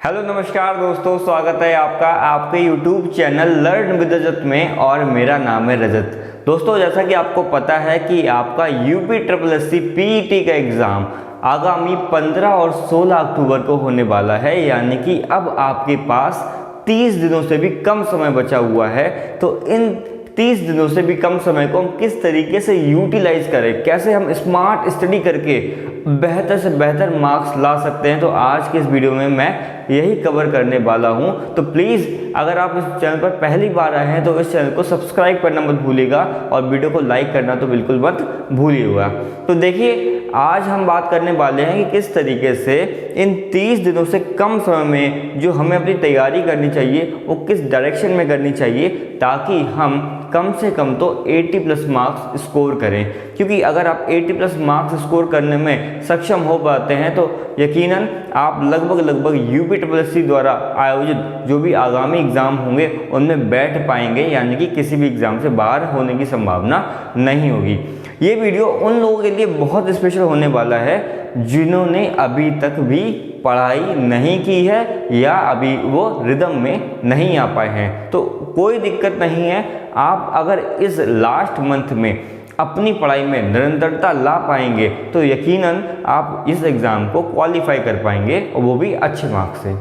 Hello नमस्कार दोस्तों, स्वागत है आपका आपके YouTube चैनल लर्न विद रजत में और मेरा नाम है रजत। दोस्तों, जैसा कि आपको पता है कि आपका यूपी ट्रिपल एससी पीईटी का एग्ज़ाम आगामी 15 और 16 अक्टूबर को होने वाला है, यानी कि अब आपके पास 30 दिनों से भी कम समय बचा हुआ है। तो इन 30 दिनों से भी कम समय को हम किस तरीके से यूटिलाइज करें, कैसे हम स्मार्ट स्टडी करके बेहतर से बेहतर मार्क्स ला सकते हैं, तो आज के इस वीडियो में मैं यही कवर करने वाला हूं। तो प्लीज़ अगर आप इस चैनल पर पहली बार आए हैं तो इस चैनल को सब्सक्राइब करना मत भूलिएगा और वीडियो को लाइक करना तो बिल्कुल मत भूलिएगा। तो देखिए, आज हम बात करने वाले हैं कि किस तरीके से इन 30 दिनों से कम समय में जो हमें अपनी तैयारी करनी चाहिए वो किस डायरेक्शन में करनी चाहिए, ताकि हम कम से कम तो 80 प्लस मार्क्स स्कोर करें। क्योंकि अगर आप 80 प्लस मार्क्स स्कोर करने में सक्षम हो पाते हैं तो यकीनन आप लगभग यूपी ट्रिपल एससी द्वारा आयोजित जो भी आगामी एग्ज़ाम होंगे उनमें बैठ पाएंगे, यानी कि किसी भी एग्ज़ाम से बाहर होने की संभावना नहीं होगी। ये वीडियो उन लोगों के लिए बहुत स्पेशल होने वाला है जिन्होंने अभी तक भी पढ़ाई नहीं की है या अभी वो रिदम में नहीं आ पाए हैं। तो कोई दिक्कत नहीं है, आप अगर इस लास्ट मंथ में अपनी पढ़ाई में निरंतरता ला पाएंगे तो यकीनन आप इस एग्ज़ाम को क्वालिफाई कर पाएंगे, और वो भी अच्छे मार्क्स से।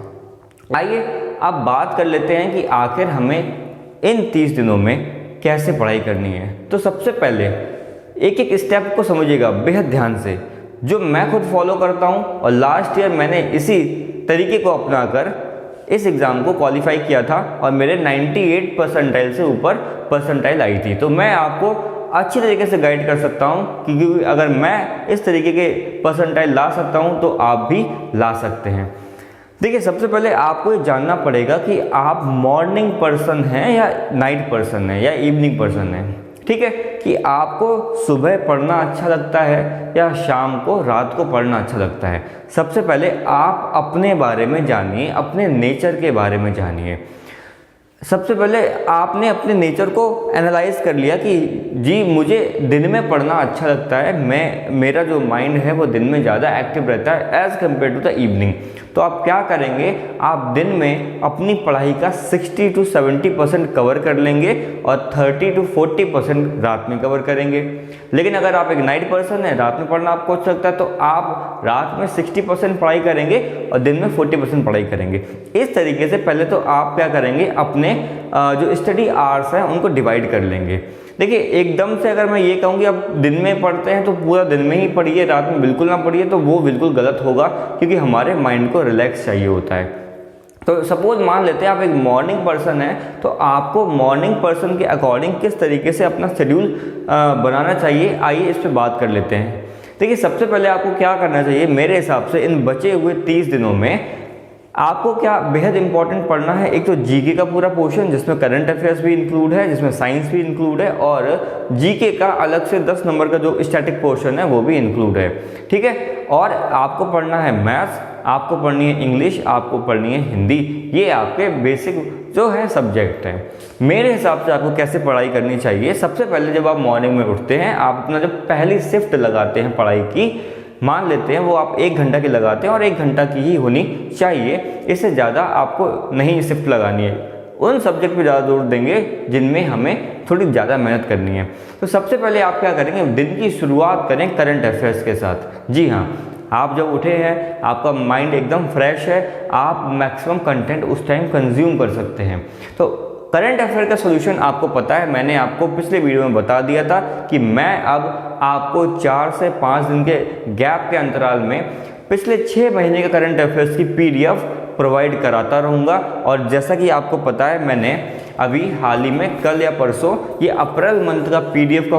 आइए अब बात कर लेते हैं कि आखिर हमें इन 30 दिनों में कैसे पढ़ाई करनी है। तो सबसे पहले एक एक स्टेप को समझिएगा बेहद ध्यान से, जो मैं खुद फॉलो करता हूँ, और लास्ट ईयर मैंने इसी तरीके को अपनाकर इस एग्ज़ाम को क्वालिफाई किया था और मेरे 98 परसेंटाइल से ऊपर परसेंटाइल आई थी। तो मैं आपको अच्छी तरीके से गाइड कर सकता हूँ, क्योंकि अगर मैं इस तरीके के परसेंटाइल ला सकता हूँ तो आप भी ला सकते हैं। देखिए, सबसे पहले आपको ये जानना पड़ेगा कि आप मॉर्निंग पर्सन हैं या नाइट पर्सन हैं या इवनिंग पर्सन हैं। ठीक है, कि आपको सुबह पढ़ना अच्छा लगता है या शाम को रात को पढ़ना अच्छा लगता है। सबसे पहले आप अपने बारे में जानिए, अपने नेचर के बारे में जानिए। सबसे पहले आपने अपने नेचर को एनालाइज कर लिया कि जी मुझे दिन में पढ़ना अच्छा लगता है, मेरा जो माइंड है वो दिन में ज़्यादा एक्टिव रहता है as compare to the evening. तो आप क्या करेंगे, आप दिन में अपनी पढ़ाई का 60 to 70% कवर कर लेंगे और 30 to 40% रात में कवर करेंगे। लेकिन अगर आप एक नाइट पर्सन हैं, रात में पढ़ना आपको अच्छा लगता है, तो आप रात में 60% पढ़ाई करेंगे और दिन में 40% पढ़ाई करेंगे। इस तरीके से पहले तो आप क्या करेंगे, अपने जो स्टडी आवर्स हैं उनको डिवाइड कर लेंगे। देखिए, एकदम से अगर मैं ये कहूँ कि आप दिन में पढ़ते हैं तो पूरा दिन में ही पढ़िए, रात में बिल्कुल ना पढ़िए, तो वो बिल्कुल गलत होगा, क्योंकि हमारे माइंड को रिलैक्स चाहिए होता है। तो सपोज मान लेते हैं आप एक मॉर्निंग पर्सन है, तो आपको मॉर्निंग पर्सन के अकॉर्डिंग किस तरीके से अपना शेड्यूल बनाना चाहिए, आइए इस पर बात कर लेते हैं। देखिए, सबसे पहले आपको क्या करना चाहिए, मेरे हिसाब से इन बचे हुए 30 दिनों में आपको क्या बेहद इंपॉर्टेंट पढ़ना है। एक तो जीके का पूरा पोर्शन, जिसमें करंट अफेयर्स भी इंक्लूड है, जिसमें साइंस भी इंक्लूड है, और जीके का अलग से 10 नंबर का जो स्टैटिक पोर्शन है वो भी इंक्लूड है। ठीक है, और आपको पढ़ना है मैथ्स, आपको पढ़नी है इंग्लिश, आपको पढ़नी है हिंदी। ये आपके बेसिक जो है सब्जेक्ट हैं। मेरे हिसाब से आपको कैसे पढ़ाई करनी चाहिए, सबसे पहले जब आप मॉर्निंग में उठते हैं, आप अपना जब पहली शिफ्ट लगाते हैं पढ़ाई की, मान लेते हैं वो आप 1 घंटा की लगाते हैं और 1 घंटा की ही होनी चाहिए, इससे ज़्यादा आपको नहीं शिफ्ट लगानी है। उन सब्जेक्ट पे ज़्यादा जोर देंगे जिनमें हमें थोड़ी ज़्यादा मेहनत करनी है। तो सबसे पहले आप क्या करेंगे, दिन की शुरुआत करें करंट अफेयर्स के साथ। जी हाँ, आप जब उठे हैं, आपका माइंड एकदम फ्रेश है, आप मैक्सिमम कंटेंट उस टाइम कंज्यूम कर सकते हैं। तो करंट अफेयर का सॉल्यूशन आपको पता है, मैंने आपको पिछले वीडियो में बता दिया था कि मैं अब आपको 4 से 5 दिन के गैप के अंतराल में पिछले 6 महीने के करंट अफेयर्स की PDF प्रोवाइड कराता रहूँगा। और जैसा कि आपको पता है, मैंने अभी हाल ही में कल या परसों ये अप्रैल मंथ का PDF का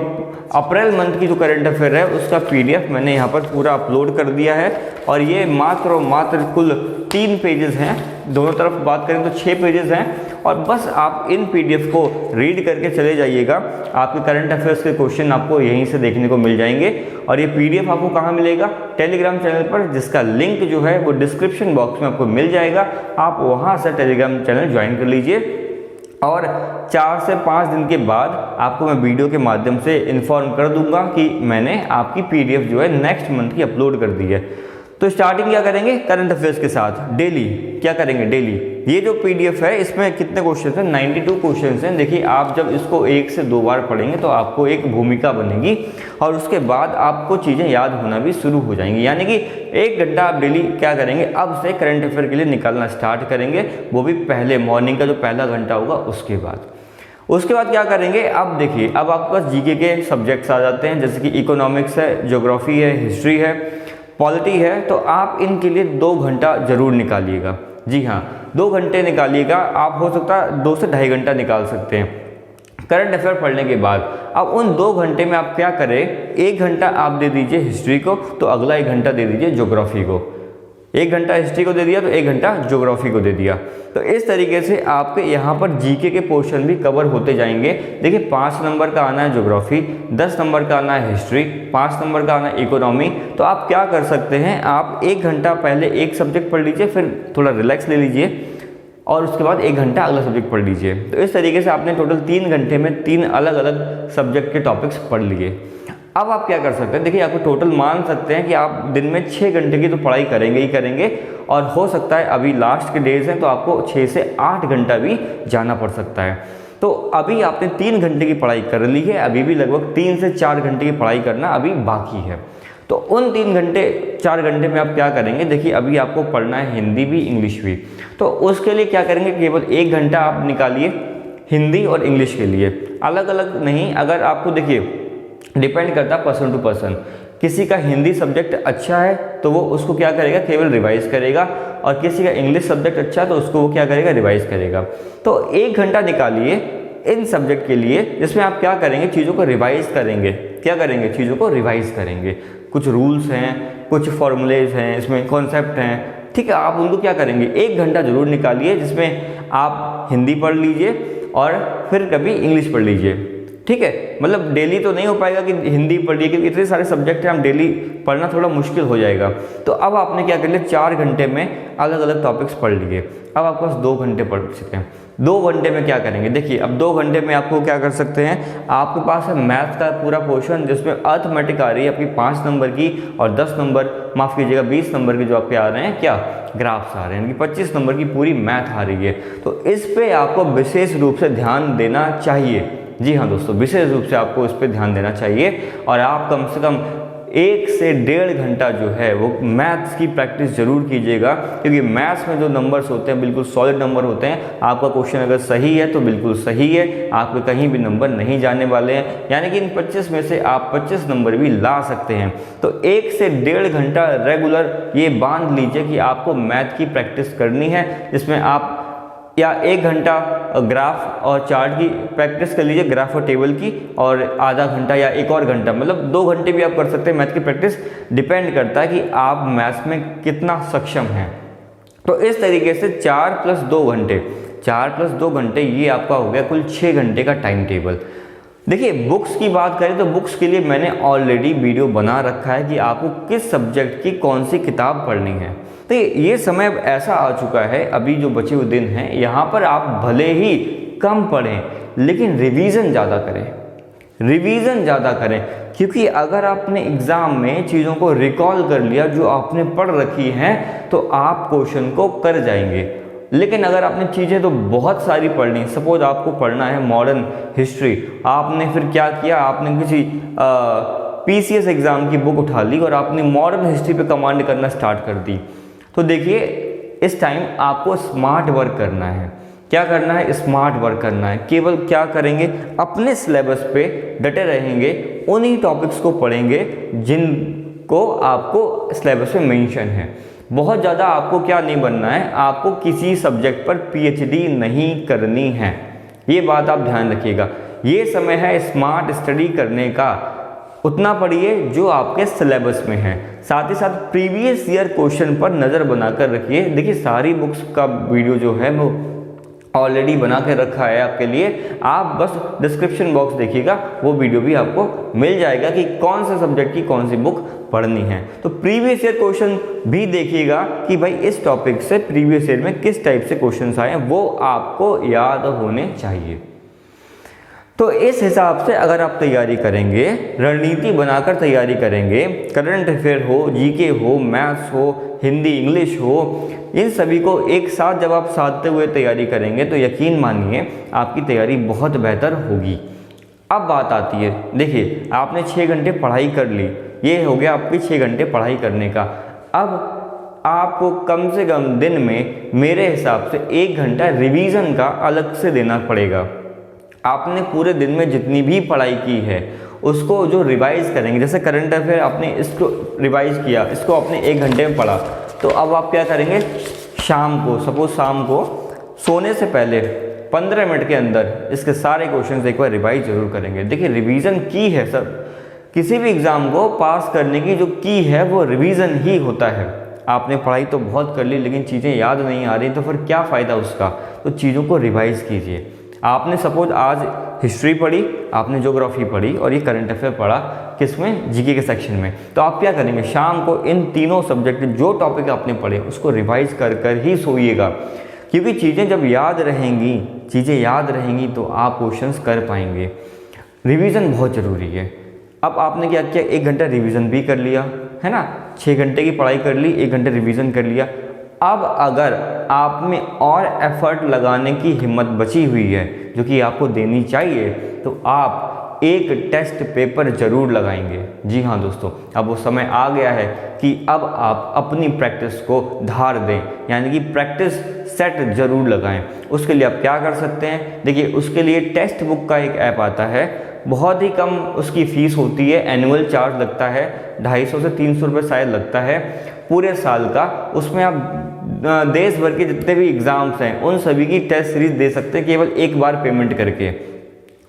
अप्रैल मंथ की जो करंट अफेयर है उसका PDF मैंने यहाँ पर पूरा अपलोड कर दिया है। और ये मात्र और मात्र कुल 3 पेजेस हैं, दोनों तरफ बात करें तो 6 पेजेस हैं। और बस आप इन PDF को रीड करके चले जाइएगा, आपके करंट अफेयर्स के क्वेश्चन आपको यहीं से देखने को मिल जाएंगे। और ये PDF आपको कहाँ मिलेगा, टेलीग्राम चैनल पर, जिसका लिंक जो है वो डिस्क्रिप्शन बॉक्स में आपको मिल जाएगा। आप वहाँ से टेलीग्राम चैनल ज्वाइन कर लीजिए और 4 से 5 दिन के बाद आपको मैं वीडियो के माध्यम से इन्फॉर्म कर दूंगा कि मैंने आपकी PDF जो है नेक्स्ट मंथ की अपलोड कर दी है। तो स्टार्टिंग क्या करेंगे, करंट अफेयर्स के साथ डेली क्या करेंगे, डेली ये जो पीडीएफ है इसमें कितने क्वेश्चन हैं, 92 क्वेश्चन हैं। देखिए आप जब इसको 1 से 2 बार पढ़ेंगे तो आपको एक भूमिका बनेगी और उसके बाद आपको चीज़ें याद होना भी शुरू हो जाएंगी। यानी कि 1 घंटा आप डेली क्या करेंगे, अब से करंट अफेयर के लिए निकालना स्टार्ट करेंगे, वो भी पहले मॉर्निंग का जो पहला घंटा होगा उसके बाद क्या करेंगे। अब देखिए अब आपके पास जीके के सब्जेक्ट्स आ जाते हैं, जैसे कि इकोनॉमिक्स है, ज्योग्राफी है, हिस्ट्री है, पॉलिटी है। तो आप इनके लिए 2 घंटा जरूर निकालिएगा। जी हाँ, 2 घंटे निकालिएगा। आप हो सकता है 2 से ढाई घंटा निकाल सकते हैं करंट अफेयर पढ़ने के बाद। अब उन 2 घंटे में आप क्या करें, 1 घंटा आप दे दीजिए हिस्ट्री को, तो अगला 1 घंटा दे दीजिए ज्योग्राफी को। 1 घंटा हिस्ट्री को दे दिया तो 1 घंटा ज्योग्राफी को दे दिया। तो इस तरीके से आपके यहाँ पर जीके के पोर्शन भी कवर होते जाएंगे। देखिए 5 नंबर का आना है ज्योग्राफी, 10 नंबर का आना है हिस्ट्री, 5 नंबर का आना है इकोनॉमी। तो आप क्या कर सकते हैं, आप 1 घंटा पहले एक सब्जेक्ट पढ़ लीजिए, फिर थोड़ा रिलैक्स ले लीजिए और उसके बाद 1 घंटा अगला सब्जेक्ट पढ़ लीजिए। तो इस तरीके से आपने टोटल 3 घंटे में 3 अलग अलग सब्जेक्ट के टॉपिक्स पढ़ लिए। अब आप क्या कर सकते हैं, देखिए आपको टोटल मान सकते हैं कि आप दिन में 6 घंटे की तो पढ़ाई करेंगे ही करेंगे, और हो सकता है अभी लास्ट के डेज हैं तो आपको 6 से 8 घंटा भी जाना पड़ सकता है। तो अभी आपने 3 घंटे की पढ़ाई कर ली है, अभी भी लगभग 3 से 4 घंटे की पढ़ाई करना अभी बाकी है। तो उन 3 घंटे 4 घंटे में आप क्या करेंगे, देखिए अभी आपको पढ़ना है हिंदी भी इंग्लिश भी। तो उसके लिए क्या करेंगे, केवल 1 घंटा आप निकालिए हिंदी और इंग्लिश के लिए, अलग अलग नहीं। अगर आपको देखिए डिपेंड करता है पर्सन टू पर्सन, किसी का हिंदी सब्जेक्ट अच्छा है तो वो उसको क्या करेगा, केवल रिवाइज करेगा, और किसी का इंग्लिश सब्जेक्ट अच्छा है तो उसको वो क्या करेगा, रिवाइज करेगा। तो 1 घंटा निकालिए इन सब्जेक्ट के लिए, जिसमें आप क्या करेंगे, चीज़ों को रिवाइज करेंगे। क्या करेंगे, चीज़ों को रिवाइज करेंगे। कुछ रूल्स हैं, कुछ फॉर्मूलेज हैं, इसमें कॉन्सेप्ट हैं, ठीक है। आप उनको क्या करेंगे, 1 घंटा जरूर निकालिए, जिसमें आप हिंदी पढ़ लीजिए और फिर कभी इंग्लिश पढ़ लीजिए, ठीक है। मतलब डेली तो नहीं हो पाएगा कि हिंदी पढ़िए, क्योंकि इतने सारे सब्जेक्ट हैं, हम डेली पढ़ना थोड़ा मुश्किल हो जाएगा। तो अब आपने क्या कर लिया, 4 घंटे में अलग अलग टॉपिक्स पढ़ लिए। अब आपके पास 2 घंटे पढ़ सकते हैं। 2 घंटे में क्या करेंगे, देखिए अब 2 घंटे में आपको क्या कर सकते हैं, आपके पास है मैथ का पूरा पोर्शन, जिसमें अर्थमेटिक आ रही है आपकी 5 नंबर की, और 10 नंबर माफ़ कीजिएगा 20 नंबर के जो आपके आ रहे हैं क्या, ग्राफ्स आ रहे हैं, 25 नंबर की पूरी मैथ आ रही है। तो इस पे आपको विशेष रूप से ध्यान देना चाहिए। जी हाँ दोस्तों, विशेष रूप से आपको इस पे ध्यान देना चाहिए, और आप कम से कम 1 से 1.5 घंटा जो है वो मैथ्स की प्रैक्टिस जरूर कीजिएगा, क्योंकि मैथ्स में जो नंबर्स होते हैं बिल्कुल सॉलिड नंबर होते हैं। आपका क्वेश्चन अगर सही है तो बिल्कुल सही है, आपके कहीं भी नंबर नहीं जाने वाले हैं, यानी कि इन 25 में से आप 25 नंबर भी ला सकते हैं। तो 1 से 1.5 घंटा रेगुलर ये बांध लीजिए कि आपको मैथ की प्रैक्टिस करनी है, जिसमें आप या 1 घंटा ग्राफ और चार्ट की प्रैक्टिस कर लीजिए, ग्राफ और टेबल की, और आधा घंटा या 1 और घंटा, मतलब 2 घंटे भी आप कर सकते हैं मैथ की प्रैक्टिस। डिपेंड करता है कि आप मैथ्स में कितना सक्षम हैं। तो इस तरीके से 4 + 2 घंटे, 4 + 2 घंटे, ये आपका हो गया कुल 6 घंटे का टाइम टेबल। देखिए बुक्स की बात करें तो बुक्स के लिए मैंने ऑलरेडी वीडियो बना रखा है कि आपको किस सब्जेक्ट की कौन सी किताब पढ़नी है। तो ये समय अब ऐसा आ चुका है, अभी जो बचे हुए दिन हैं यहाँ पर आप भले ही कम पढ़ें लेकिन रिवीजन ज़्यादा करें, रिवीजन ज़्यादा करें, क्योंकि अगर आपने एग्ज़ाम में चीज़ों को रिकॉल कर लिया जो आपने पढ़ रखी हैं तो आप क्वेश्चन को कर जाएंगे। लेकिन अगर आपने चीज़ें तो बहुत सारी पढ़नी, सपोज आपको पढ़ना है मॉडर्न हिस्ट्री, आपने फिर क्या किया, आपने किसी पीसीएस एग्ज़ाम की बुक उठा ली और आपने मॉडर्न हिस्ट्री पे कमांड करना स्टार्ट कर दी। तो देखिए इस टाइम आपको स्मार्ट वर्क करना है। क्या करना है, स्मार्ट वर्क करना है। केवल क्या करेंगे, अपने सिलेबस पे डटे रहेंगे, उन्हीं टॉपिक्स को पढ़ेंगे जिनको आपको सिलेबस में मेंशन है। बहुत ज़्यादा आपको क्या नहीं बनना है, आपको किसी सब्जेक्ट पर पीएचडी नहीं करनी है, ये बात आप ध्यान रखिएगा। ये समय है स्मार्ट स्टडी करने का, उतना पढ़िए जो आपके सिलेबस में है। साथ ही साथ प्रीवियस ईयर क्वेश्चन पर नज़र बनाकर रखिए। देखिए सारी बुक्स का वीडियो जो है वो ऑलरेडी बना के रखा है आपके लिए, आप बस डिस्क्रिप्शन बॉक्स देखिएगा, वो वीडियो भी आपको मिल जाएगा कि कौन से सब्जेक्ट की कौन सी बुक पढ़नी है। तो प्रीवियस ईयर क्वेश्चन भी देखिएगा कि भाई इस टॉपिक से प्रीवियस ईयर में किस टाइप से क्वेश्चन आए हैं, वो आपको याद होने चाहिए। तो इस हिसाब से अगर आप तैयारी करेंगे, रणनीति बनाकर तैयारी करेंगे, करंट अफेयर हो, जीके हो, मैथ्स हो, हिंदी इंग्लिश हो, इन सभी को एक साथ जब आप साधते हुए तैयारी करेंगे तो यकीन मानिए आपकी तैयारी बहुत बेहतर होगी। अब बात आती है, देखिए आपने 6 घंटे पढ़ाई कर ली, ये हो गया आपकी 6 घंटे पढ़ाई करने का। अब आपको कम से कम दिन में मेरे हिसाब से 1 घंटा रिवीजन का अलग से देना पड़ेगा। आपने पूरे दिन में जितनी भी पढ़ाई की है उसको जो रिवाइज करेंगे, जैसे करंट अफेयर आपने इसको रिवाइज किया, इसको आपने 1 घंटे में पढ़ा, तो अब आप क्या करेंगे, शाम को, सपोज शाम को सोने से पहले 15 मिनट के अंदर इसके सारे क्वेश्चंस एक बार रिवाइज जरूर करेंगे। देखिए रिवीजन की है सर, किसी भी एग्ज़ाम को पास करने की जो की है वो रिवीजन ही होता है। आपने पढ़ाई तो बहुत कर ली लेकिन चीज़ें याद नहीं आ रही तो फिर क्या फ़ायदा उसका, तो चीज़ों को रिवाइज कीजिए। आपने सपोज आज हिस्ट्री पढ़ी, आपने ज्योग्राफी पढ़ी और ये करंट अफेयर पढ़ा, किसमें, जीके के सेक्शन में, तो आप क्या करेंगे, शाम को इन तीनों सब्जेक्ट जो टॉपिक आपने पढ़े उसको रिवाइज कर कर ही सोइएगा, क्योंकि चीज़ें जब याद रहेंगी तो आप क्वेश्चंस कर पाएंगे। रिवीजन बहुत ज़रूरी है। अब आपने क्या किया, 1 घंटा रिवीजन भी कर लिया है ना, 6 घंटे की पढ़ाई कर ली, 1 घंटा रिवीजन कर लिया। अब अगर आप में और एफर्ट लगाने की हिम्मत बची हुई है जो कि आपको देनी चाहिए, तो आप एक टेस्ट पेपर जरूर लगाएंगे। जी हाँ दोस्तों, अब वो समय आ गया है कि अब आप अपनी प्रैक्टिस को धार दें, यानी कि प्रैक्टिस सेट जरूर लगाएं। उसके लिए आप क्या कर सकते हैं, देखिए उसके लिए टेक्स्ट बुक का एक ऐप आता है, बहुत ही कम उसकी फ़ीस होती है, एनुअल चार्ज लगता है 250 से 300 रुपये शायद लगता है पूरे साल का। उसमें आप देश भर के जितने भी एग्ज़ाम्स हैं उन सभी की टेस्ट सीरीज दे सकते हैं केवल एक बार पेमेंट करके।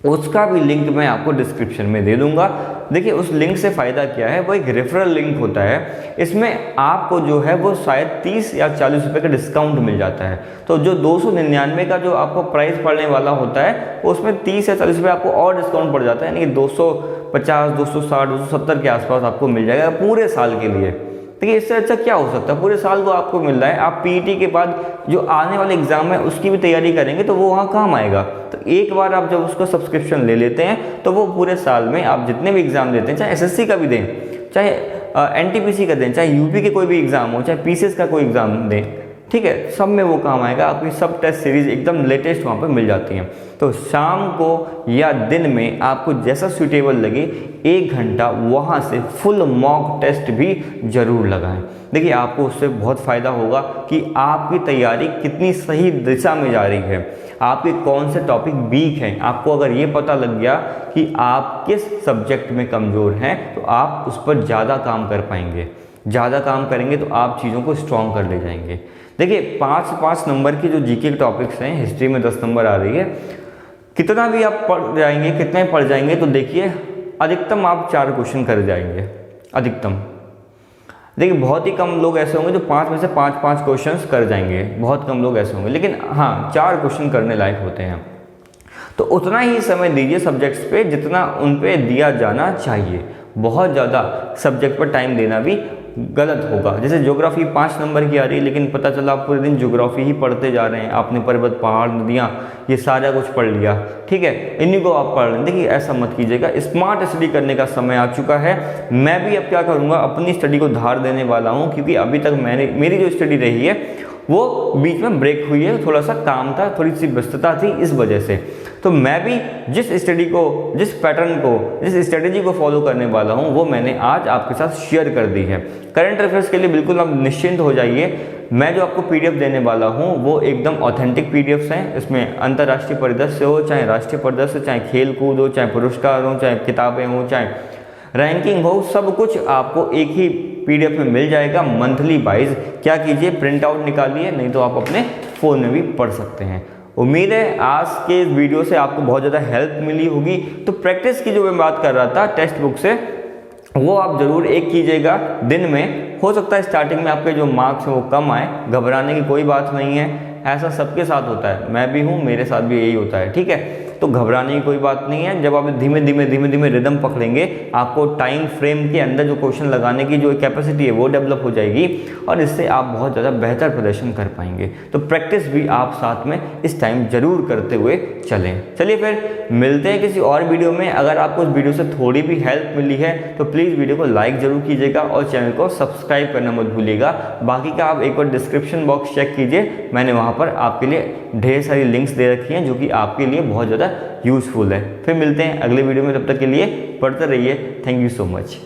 उसका भी लिंक मैं आपको डिस्क्रिप्शन में दे दूंगा। देखिए उस लिंक से फ़ायदा क्या है, वो एक रेफरल लिंक होता है, इसमें आपको जो है वो शायद 30 या 40 रुपये का डिस्काउंट मिल जाता है। तो जो 299 का जो आपको प्राइस पड़ने वाला होता है उसमें 30 या 40 रुपये आपको और डिस्काउंट पड़ जाता है, यानी कि 250, 260, 270 के आसपास आपको मिल जाएगा पूरे साल के लिए। देखिए इससे अच्छा क्या हो सकता है, पूरे साल को आपको मिल रहा है। आप पीईटी के बाद जो आने वाले एग्जाम है उसकी भी तैयारी करेंगे तो वो वहाँ काम आएगा। तो एक बार आप जब उसको सब्सक्रिप्शन ले लेते हैं तो वो पूरे साल में आप जितने भी एग्जाम देते हैं, चाहे एसएससी का भी दें, चाहे एनटीपीसी का दें, चाहे यूपी के कोई भी एग्जाम हो, चाहे पीसीएस का कोई एग्जाम दें, ठीक है, सब में वो काम आएगा। आपकी सब टेस्ट सीरीज एकदम लेटेस्ट वहाँ पर मिल जाती हैं। तो शाम को या दिन में आपको जैसा सूटेबल लगे 1 घंटा वहाँ से फुल मॉक टेस्ट भी जरूर लगाएं। देखिए आपको उससे बहुत फ़ायदा होगा कि आपकी तैयारी कितनी सही दिशा में जा रही है, आपके कौन से टॉपिक वीक हैं। आपको अगर ये पता लग गया कि आप किस सब्जेक्ट में कमज़ोर हैं तो आप उस पर ज़्यादा काम कर पाएंगे। ज़्यादा काम करेंगे तो आप चीज़ों को स्ट्रॉन्ग कर ले जाएंगे। देखिए 5 नंबर की जो जीके के टॉपिक्स हैं, हिस्ट्री में 10 नंबर आ रही है, कितना भी आप पढ़ जाएंगे, कितने पढ़ जाएंगे तो देखिए अधिकतम आप 4 क्वेश्चन कर जाएंगे, अधिकतम। देखिए बहुत ही कम लोग ऐसे होंगे जो 5 में से 5 क्वेश्चंस कर जाएंगे, बहुत कम लोग ऐसे होंगे, लेकिन हाँ 4 क्वेश्चन करने लायक होते हैं। तो उतना ही समय दीजिए सब्जेक्ट्स पे जितना उन पे दिया जाना चाहिए। बहुत ज़्यादा सब्जेक्ट पर टाइम देना भी गलत होगा। जैसे ज्योग्राफी 5 नंबर की आ रही है लेकिन पता चला आप पूरे दिन ज्योग्राफी ही पढ़ते जा रहे हैं, आपने पर्वत, पहाड़, नदियाँ ये सारा कुछ पढ़ लिया, ठीक है, इन्हीं को आप पढ़ लें। देखिए ऐसा मत कीजिएगा, स्मार्ट स्टडी करने का समय आ चुका है। मैं भी अब क्या करूँगा, अपनी स्टडी को धार देने वाला हूँ, क्योंकि अभी तक मेरी जो स्टडी रही है वो बीच में ब्रेक हुई है, थोड़ा सा काम था, थोड़ी सी व्यस्तता थी, इस वजह से। तो मैं भी जिस स्टडी को, जिस पैटर्न को, जिस स्ट्रेटेजी को फॉलो करने वाला हूं वो मैंने आज आपके साथ शेयर कर दी है। करंट अफेयर्स के लिए बिल्कुल आप निश्चिंत हो जाइए। मैं जो आपको पीडीएफ देने वाला हूं वो एकदम ऑथेंटिक पीडीएफ्स हैं। इसमें अंतर्राष्ट्रीय परिदृश्य हो, चाहे राष्ट्रीय परिदृश्य, चाहे खेल कूद हो, चाहे पुरस्कार हो, चाहे किताबें हो, चाहे रैंकिंग हो, सब कुछ आपको एक ही पीडीएफ में मिल जाएगा मंथली वाइज। क्या कीजिए, प्रिंट आउट निकालिए, नहीं तो आप अपने फ़ोन में भी पढ़ सकते हैं। उम्मीद है आज के इस वीडियो से आपको बहुत ज़्यादा हेल्प मिली होगी। तो प्रैक्टिस की जो मैं बात कर रहा था टेक्स्ट बुक से, वो आप ज़रूर एक कीजिएगा दिन में। हो सकता है स्टार्टिंग में आपके जो मार्क्स हैं वो कम आए, घबराने की कोई बात नहीं है, ऐसा सबके साथ होता है, मैं भी हूँ, मेरे साथ भी यही होता है, ठीक है। तो घबराने की कोई बात नहीं है। जब आप धीमे धीमे रिदम पकड़ेंगे, आपको टाइम फ्रेम के अंदर जो क्वेश्चन लगाने की जो कैपेसिटी है वो डेवलप हो जाएगी और इससे आप बहुत ज़्यादा बेहतर प्रदर्शन कर पाएंगे। तो प्रैक्टिस भी आप साथ में इस टाइम जरूर करते हुए चलें। चलिए फिर मिलते हैं किसी और वीडियो में। अगर आपको इस वीडियो से थोड़ी भी हेल्प मिली है तो प्लीज़ वीडियो को लाइक जरूर कीजिएगा और चैनल को सब्सक्राइब करना मत भूलिएगा। बाकी का आप एक बार डिस्क्रिप्शन बॉक्स चेक कीजिए, मैंने वहाँ पर आपके लिए ढेर सारी लिंक्स दे रखी हैं जो कि आपके लिए बहुत ज़्यादा यूज़फुल है। फिर मिलते हैं अगले वीडियो में, तब तक के लिए पढ़ते रहिए। Thank you so much.